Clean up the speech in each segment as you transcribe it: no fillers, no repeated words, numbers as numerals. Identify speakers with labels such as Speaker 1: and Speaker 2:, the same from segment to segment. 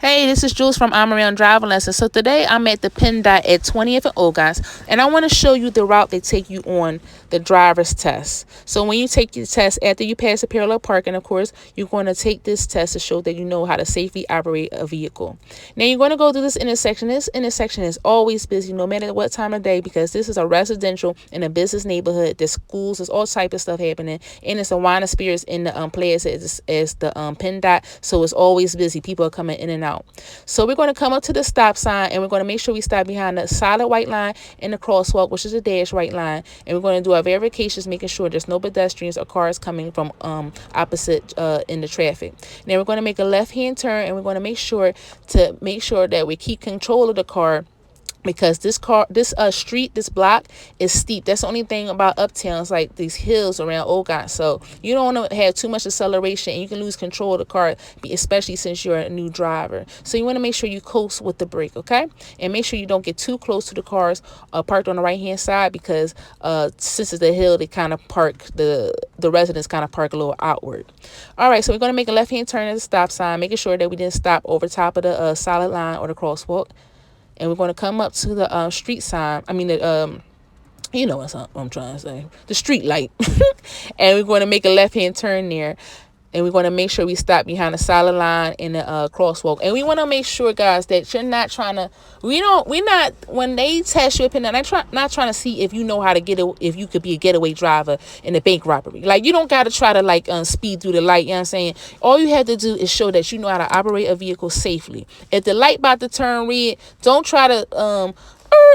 Speaker 1: Hey, this is Jules from I'm Around Driving Lessons. So today I'm at the PennDot at 20th and Ogontz, and I want to show you the route they take you on the driver's test. So when you take your test, after you pass the parallel parking, of course, you're going to take this test to show that you know how to safely operate a vehicle. Now you're going to go through this intersection. This intersection is always busy, no matter what time of day, because this is a residential and a business neighborhood. There's schools, there's all type of stuff happening, and it's a wine and spirits in the place as the PennDot. So it's always busy. People are coming in and out. So we're going to come up to the stop sign, and we're going to make sure we stop behind the solid white line in the crosswalk, which is a dash right line, and we're going to do our verifications, making sure there's no pedestrians or cars coming from opposite in the traffic. Now we're going to make a left-hand turn, and we're going to make sure that we keep control of the car, because this street, this block is steep. That's the only thing about uptown. It's like these hills around Ogontz. So you don't want to have too much acceleration, and you can lose control of the car, especially since you're a new driver. So you want to make sure you coast with the brake, okay? And make sure you don't get too close to the cars parked on the right-hand side, because since it's a hill, they kind of park, the residents kind of park a little outward. All right, so we're going to make a left-hand turn at the stop sign, making sure that we didn't stop over top of the solid line or the crosswalk. And we're going to come up to the street sign. I mean, you know what I'm trying to say. The street light. And we're going to make a left-hand turn there. And we're going to make sure we stop behind the solid line in the crosswalk. And we want to make sure, guys, that you're not trying to, when they test you up in there, not trying to see if you know how to if you could be a getaway driver in a bank robbery. Like, you don't got to try to speed through the light. You know what I'm saying? All you have to do is show that you know how to operate a vehicle safely. If the light about to turn red, don't try to,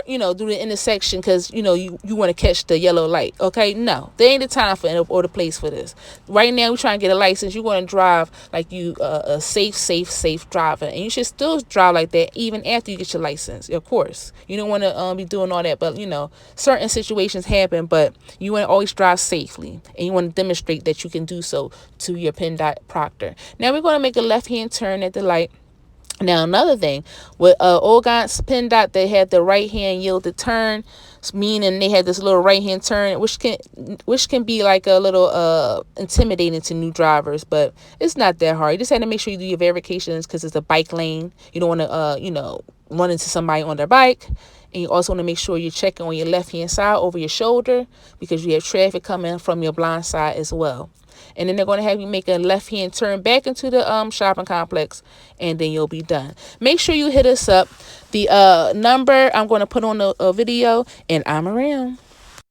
Speaker 1: do the intersection because, you want to catch the yellow light. Okay, no, there ain't the time or the place for this. Right now, we're trying to get a license. You're going to drive like you a safe driver, and you should still drive like that even after you get your license. Of course, you don't want to be doing all that, but certain situations happen. But you want to always drive safely, and you want to demonstrate that you can do so to your PennDot proctor. Now we're going to make a left-hand turn at the light. Now, another thing, with Ogontz PennDot, they had the right-hand yielded turn, meaning they had this little right-hand turn, which can be like a little intimidating to new drivers, but it's not that hard. You just have to make sure you do your verifications, because it's a bike lane. You don't want to, run into somebody on their bike. And you also want to make sure you're checking on your left-hand side over your shoulder, because you have traffic coming from your blind side as well. And then they're going to have you make a left-hand turn back into the shopping complex, and then you'll be done. Make sure you hit us up. The number I'm going to put on the video, and I'm around.